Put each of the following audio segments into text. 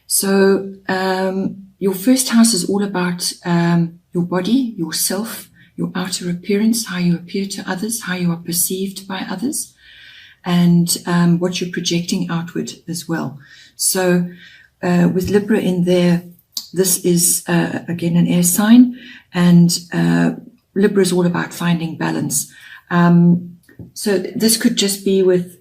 So your first house is all about your body, yourself, your outer appearance, how you appear to others, how you are perceived by others, and what you're projecting outward as well. So with Libra in there, this is again an air sign, and Libra is all about finding balance. So this could just be with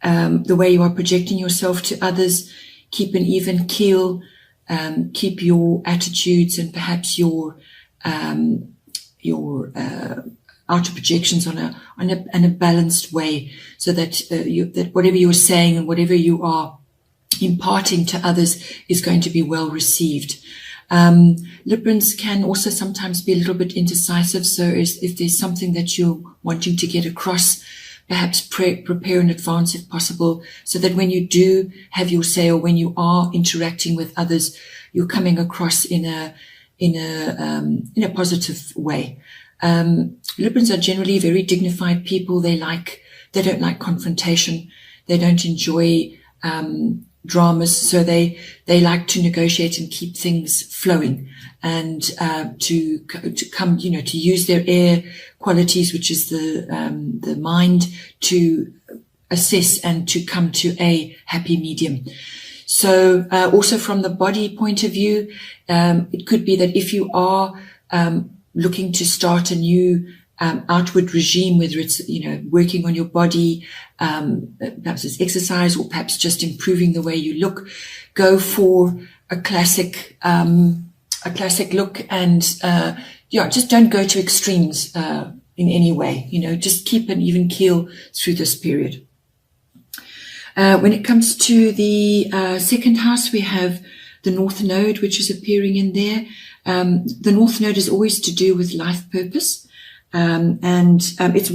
the way you are projecting yourself to others. Keep an even keel, keep your attitudes and perhaps your outer projections on a balanced way, so that that whatever you're saying and whatever you are imparting to others is going to be well received. Librans can also sometimes be a little bit indecisive. So if there's something that you're wanting to get across, perhaps prepare in advance if possible, so that when you do have your say, or when you are interacting with others, you're coming across in a positive way. Librans are generally very dignified people. They don't like confrontation. They don't enjoy dramas, so they like to negotiate and keep things flowing, and to come, to use their air qualities, which is the mind, to assess and to come to a happy medium. So also from the body point of view, it could be that if you are looking to start a new outward regime, whether it's working on your body, perhaps it's exercise, or perhaps just improving the way you look, go for a classic look, and just don't go to extremes in any way. Just keep an even keel through this period. When it comes to the second house, we have the North Node, which is appearing in there. The North Node is always to do with life purpose. It's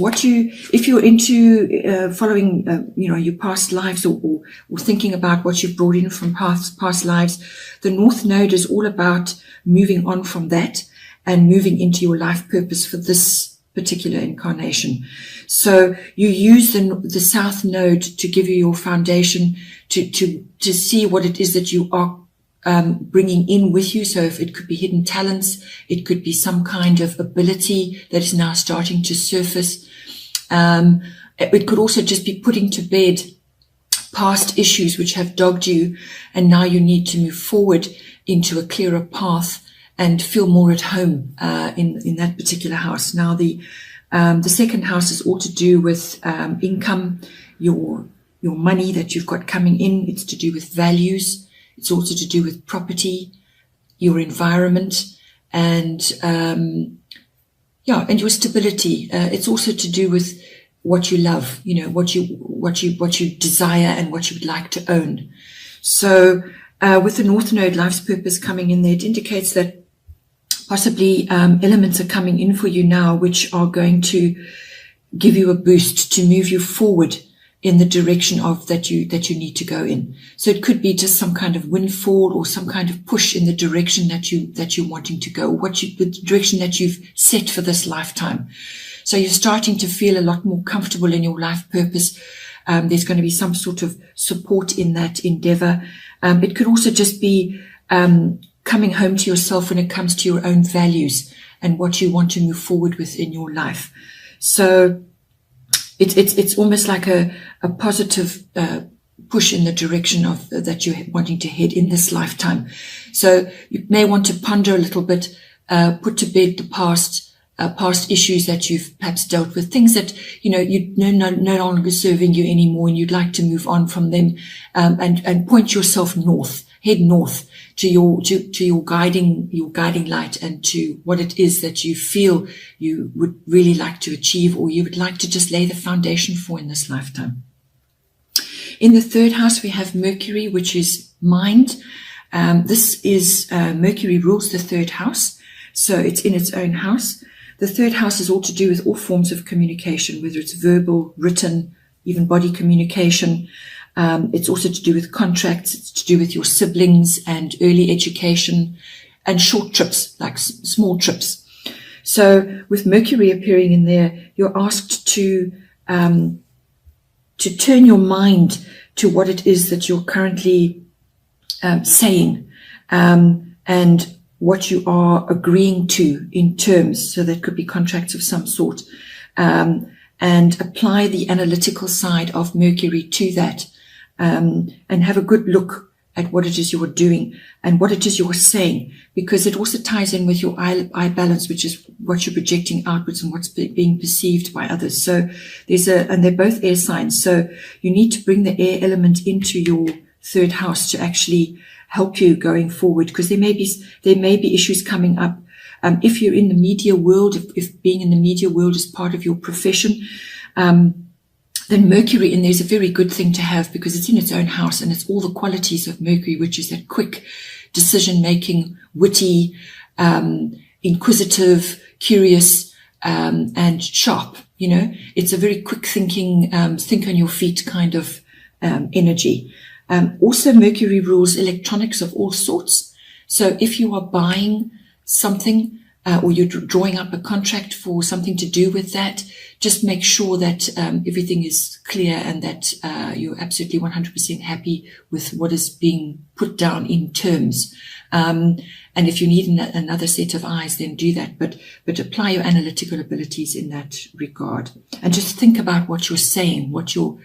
if you're into following, your past lives, or thinking about what you've brought in from past lives, the North Node is all about moving on from that and moving into your life purpose for this particular incarnation. So you use the South Node to give you your foundation, to see what it is that you are bringing in with you. So if it could be hidden talents, it could be some kind of ability that is now starting to surface. It could also just be putting to bed past issues which have dogged you, and now you need to move forward into a clearer path and feel more at home in that particular house. Now the second house is all to do with income, your money that you've got coming in. It's to do with values. It's also to do with property, your environment, and and your stability. It's also to do with what you love, what you desire and what you would like to own. So with the North Node life's purpose coming in there, it indicates that possibly elements are coming in for you now which are going to give you a boost to move you forward in the direction of that you need to go in. So it could be just some kind of windfall, or some kind of push in the direction that you're wanting to go, the direction that you've set for this lifetime. So you're starting to feel a lot more comfortable in your life purpose. There's going to be some sort of support in that endeavor. It could also just be coming home to yourself when it comes to your own values and what you want to move forward with in your life. So it's almost like a positive push in the direction of that you're wanting to head in this lifetime. So you may want to ponder a little bit, put to bed the past issues that you've perhaps dealt with, things that no longer serving you anymore, and you'd like to move on from them, and point yourself north, head north to your guiding light, and to what it is that you feel you would really like to achieve, or you would like to just lay the foundation for in this lifetime. In the third house, we have Mercury, which is mind. This is Mercury rules the third house, so it's in its own house. The third house is all to do with all forms of communication, whether it's verbal, written, even body communication. It's also to do with contracts. It's to do with your siblings and early education and short trips, like small trips. So with Mercury appearing in there, you're asked to turn your mind to what it is that you're currently saying, and what you are agreeing to in terms. So that could be contracts of some sort, and apply the analytical side of Mercury to that, and have a good look at what it is you're doing and what it is you're saying, because it also ties in with your eye balance, which is what you're projecting outwards and what's being perceived by others. So and they're both air signs. So you need to bring the air element into your third house to actually help you going forward, because there may be issues coming up. If you're in the media world, if being in the media world is part of your profession, then Mercury in there is a very good thing to have, because it's in its own house and it's all the qualities of Mercury, which is that quick decision-making, witty, inquisitive, curious, and sharp. It's a very quick thinking, think on your feet kind of energy. Also, Mercury rules electronics of all sorts. So if you are buying something, or you're drawing up a contract for something to do with that, just make sure that everything is clear and that you're absolutely 100% happy with what is being put down in terms. And if you need another set of eyes, then do that. But apply your analytical abilities in that regard. And just think about what you're saying, what you're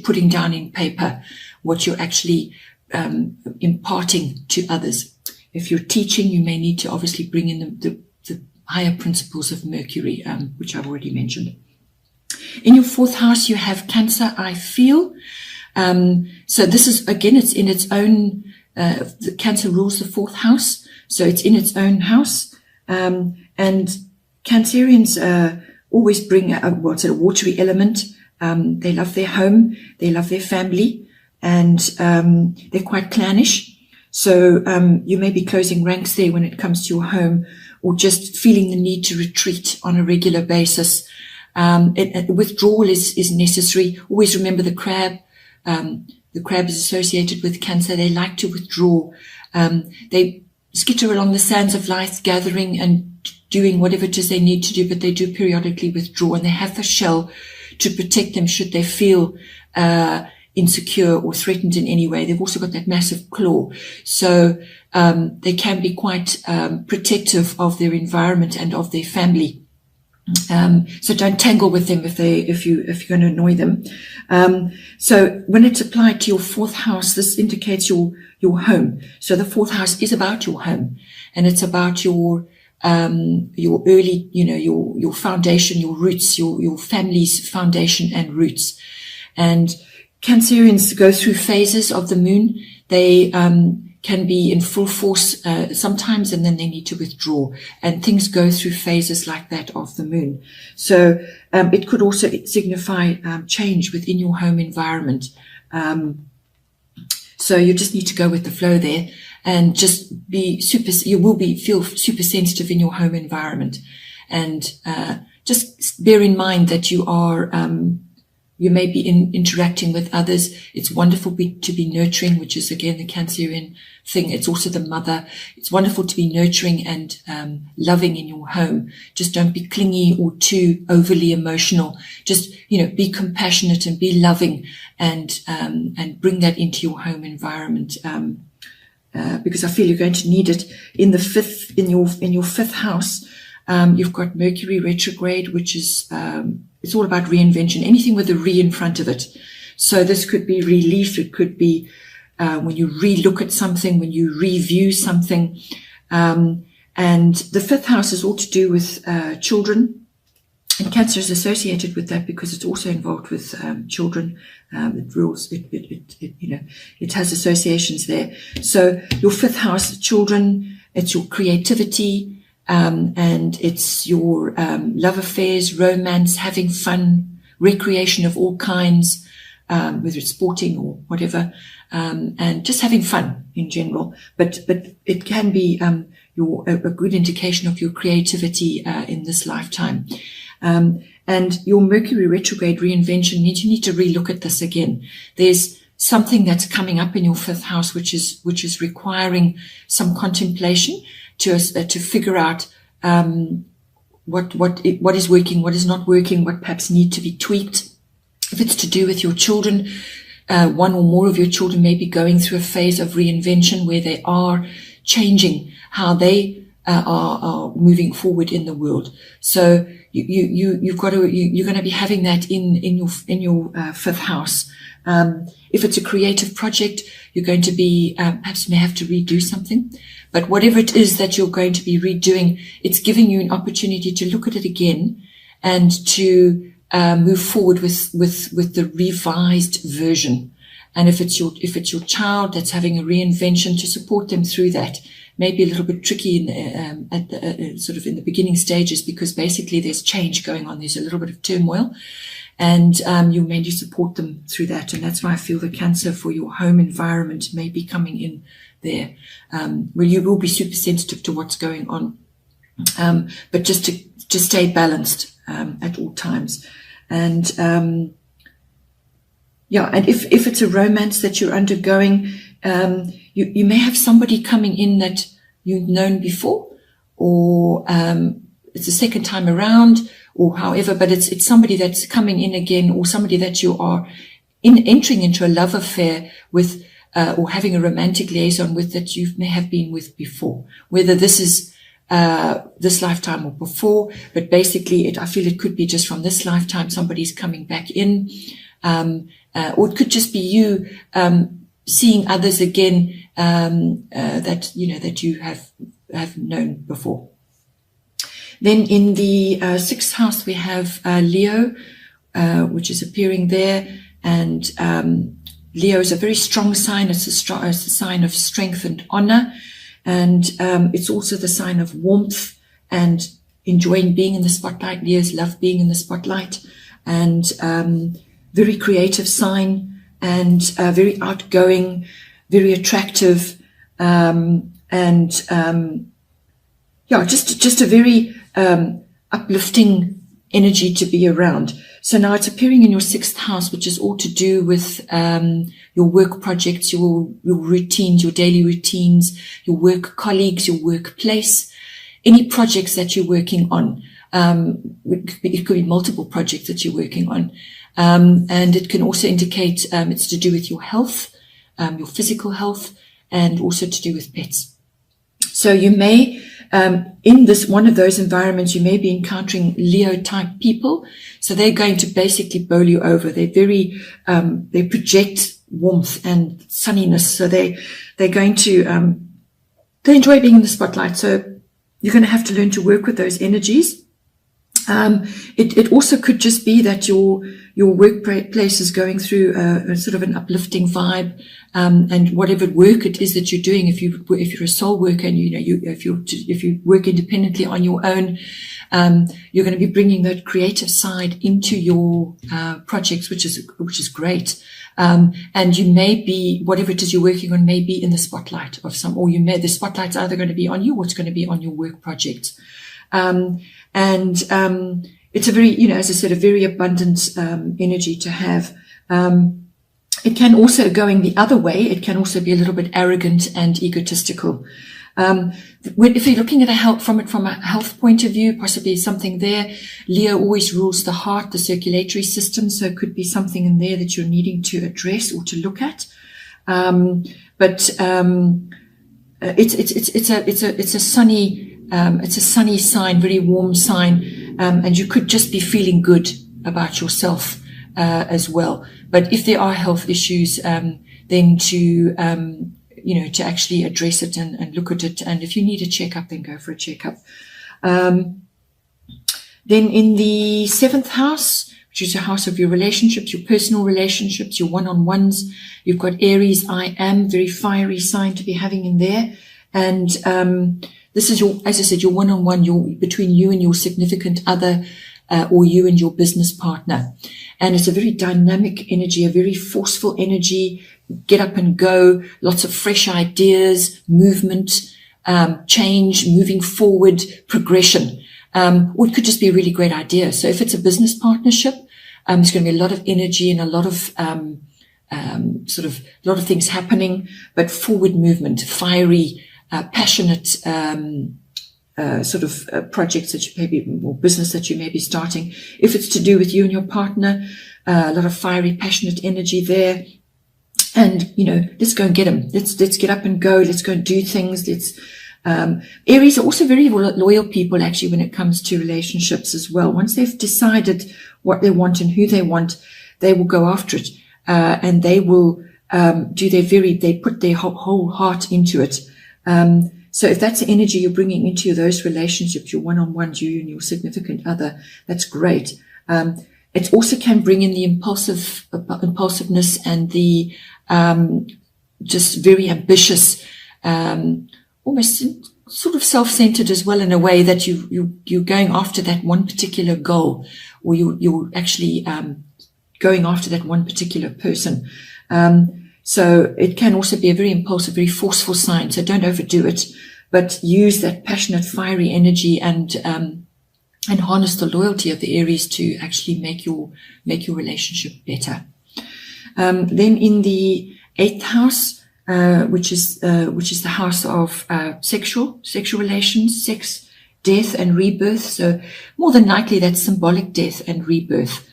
putting down in paper, what you're actually imparting to others. If you're teaching, you may need to obviously bring in the higher principles of Mercury, which I've already mentioned. In your fourth house, you have Cancer, I feel. So this is, again, it's in its own, the Cancer rules the fourth house. So it's in its own house. And Cancerians always bring a watery element. They love their home. They love their family. And they're quite clannish. So you may be closing ranks there when it comes to your home, or just feeling the need to retreat on a regular basis. Withdrawal is necessary. Always remember the crab. The crab is associated with Cancer. They like to withdraw. They skitter along the sands of life, gathering and doing whatever it is they need to do, but they do periodically withdraw, and they have the shell to protect them should they feel insecure or threatened in any way. They've also got that massive claw. So they can be quite protective of their environment and of their family. So don't tangle with them if you're going to annoy them. So when it's applied to your fourth house, this indicates your home. So the fourth house is about your home, and it's about your early, your foundation, your roots, your family's foundation and roots. And Cancerians go through phases of the moon. They can be in full force sometimes, and then they need to withdraw. And things go through phases like that of the moon. So it could also signify change within your home environment. So you just need to go with the flow there, and just be feel super sensitive in your home environment. And just bear in mind that you are you may be interacting with others. It's wonderful to be nurturing, which is, again, the Cancerian thing. It's also the mother. It's wonderful to be nurturing and loving in your home. Just don't be clingy or too overly emotional. Just, be compassionate and be loving, and bring that into your home environment. Because I feel you're going to need it. In your fifth house, you've got Mercury retrograde, which is, it's all about reinvention, anything with a re in front of it. So this could be relief. It could be when you re-look at something, when you review something. And the fifth house is all to do with children. And Cancer is associated with that because it's also involved with children. It rules, it has associations there. So your fifth house, children, it's your creativity, and it's your love affairs, romance, having fun, recreation of all kinds, whether it's sporting or whatever, and just having fun in general. But it can be a good indication of your creativity in this lifetime. And your Mercury retrograde reinvention means you need to relook at this again. There's something that's coming up in your fifth house, which is requiring some contemplation to figure out what is working, what is not working, what perhaps need to be tweaked. If it's to do with your children, one or more of your children may be going through a phase of reinvention where they are changing how they are moving forward in the world. So you're going to be having that in your fifth house. If it's a creative project, you're going to be perhaps may have to redo something, but whatever it is that you're going to be redoing, it's giving you an opportunity to look at it again and to move forward with the revised version. And if it's your child that's having a reinvention, to support them through that. Maybe a little bit tricky in sort of in the beginning stages, because basically there's change going on. There's a little bit of turmoil, and you may need to support them through that. And that's why I feel the Cancer for your home environment may be coming in there, where you will be super sensitive to what's going on, but just to stay balanced at all times. And yeah, and if it's a romance that you're undergoing, you may have somebody coming in that you've known before, or it's the second time around, or however, but it's somebody that's coming in again, or somebody that you are entering into a love affair with, or having a romantic liaison with, that you may have been with before, whether this is this lifetime or before, but basically I feel it could be just from this lifetime, somebody's coming back in, or it could just be you seeing others again, that you have known before. Then in the sixth house we have Leo, which is appearing there, and Leo is a very strong sign. It's a sign of strength and honor, and it's also the sign of warmth and enjoying being in the spotlight. Leos love being in the spotlight, and very creative sign, and very outgoing, very attractive, and just a very uplifting energy to be around. So now it's appearing in your sixth house, which is all to do with your work projects, your routines, your daily routines, your work colleagues, your workplace, any projects that you're working on. It could be multiple projects that you're working on. And it can also indicate it's to do with your health, your physical health, and also to do with pets. So you may, in this one of those environments, you may be encountering Leo type people. So they're going to basically bowl you over. They're very, they project warmth and sunniness. So they're going to, they enjoy being in the spotlight. So you're going to have to learn to work with those energies. It also could just be that your workplace is going through a sort of an uplifting vibe, and whatever work it is that you're doing, if you're a sole worker and if you work independently on your own, you're going to be bringing that creative side into your projects, which is great. And you may be, whatever it is you're working on, may be in the spotlight of some, or the spotlight's either going to be on you or it's going to be on your work project. It's a very, as I said, a very abundant energy to have. It can also, going the other way, it can also be a little bit arrogant and egotistical. If you're looking at from a health point of view, possibly something there. Leo always rules the heart, the circulatory system, so it could be something in there that you're needing to address or to look at. It's a sunny sign, very warm sign, and you could just be feeling good about yourself as well. But if there are health issues, then to actually address it and look at it. And if you need a checkup, then go for a checkup. Then in the seventh house, which is the house of your relationships, your personal relationships, your one-on-ones, you've got Aries, I am, very fiery sign to be having in there. And this is as I said, your one-on-one, between you and your significant other, or you and your business partner. And it's a very dynamic energy, a very forceful energy, get up and go, lots of fresh ideas, movement, change, moving forward, progression. Or it could just be a really great idea. So if it's a business partnership, there's going to be a lot of energy and a lot of things happening, but forward movement, fiery, passionate, projects that you maybe, or business that you may be starting. If it's to do with you and your partner, a lot of fiery, passionate energy there. and, let's go and get them. Let's get up and go. Let's go and do things. Aries are also very loyal people, actually, when it comes to relationships as well. Once they've decided what they want and who they want, they will go after it. And they will, they put their whole heart into it. So if that's the energy you're bringing into those relationships, your one-on-ones, you and your significant other, that's great. It also can bring in the impulsiveness and the just very ambitious, almost sort of self-centered as well, in a way that you're going after that one particular goal, or you're actually going after that one particular person. So it can also be a very impulsive, very forceful sign. So don't overdo it, but use that passionate, fiery energy and harness the loyalty of the Aries to actually make your relationship better. Then in the 8th house, which is the house of sexual relations, sex, death, and rebirth. So more than likely that's symbolic death and rebirth.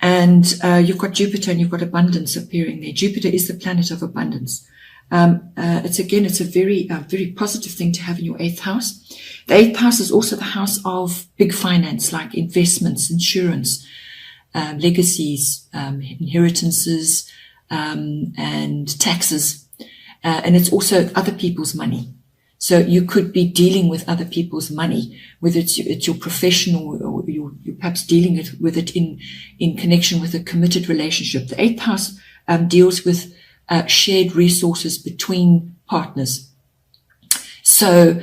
And you've got Jupiter and you've got abundance appearing there. Jupiter is the planet of abundance. It's a very positive thing to have in your 8th house. The 8th house is also the house of big finance, like investments, insurance, legacies, inheritances, and taxes. And it's also other people's money. So you could be dealing with other people's money, whether it's your professional, or you're perhaps dealing with it in connection with a committed relationship. The 8th house deals with shared resources between partners. So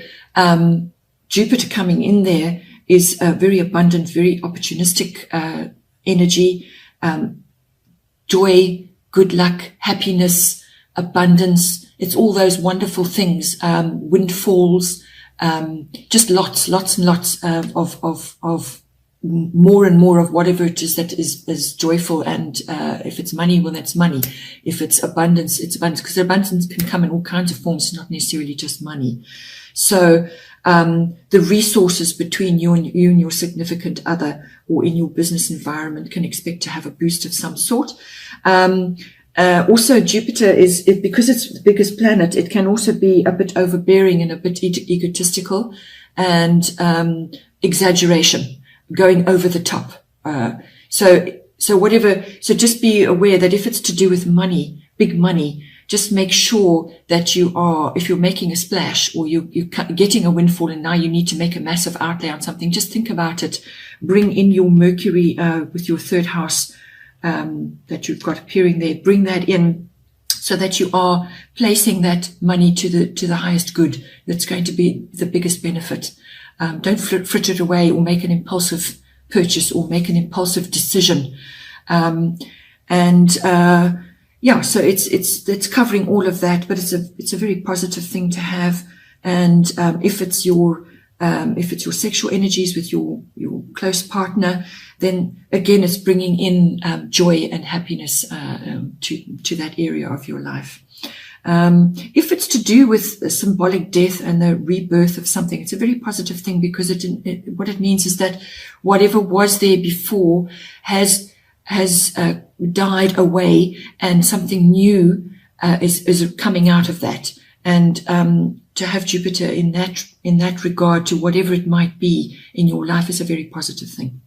Jupiter coming in there is a very abundant, very opportunistic energy, joy, good luck, happiness, abundance. It's all those wonderful things, windfalls, just lots and lots of more and more of whatever it is that is joyful. And if it's money, well, that's money. If it's abundance, it's abundance, because abundance can come in all kinds of forms, not necessarily just money. So the resources between you and your significant other, or in your business environment, can expect to have a boost of some sort. Also, Jupiter because it's the biggest planet, it can also be a bit overbearing and a bit egotistical, and exaggeration, going over the top. So just be aware that if it's to do with money, big money, just make sure that if you're making a splash, or you're getting a windfall and now you need to make a massive outlay on something, just think about it. Bring in your Mercury with your 3rd house that you've got appearing there. Bring that in, so that you are placing that money to the highest good. That's going to be the biggest benefit. Don't frit it away, or make an impulsive purchase, or make an impulsive decision. So it's covering all of that, but it's a very positive thing to have. And if it's your sexual energies with your close partner, then again it's bringing in joy and happiness to that area of your life. If it's to do with the symbolic death and the rebirth of something, it's a very positive thing, because what it means is that whatever was there before has died away, and something new is coming out of that. And to have Jupiter in that regard to whatever it might be in your life is a very positive thing.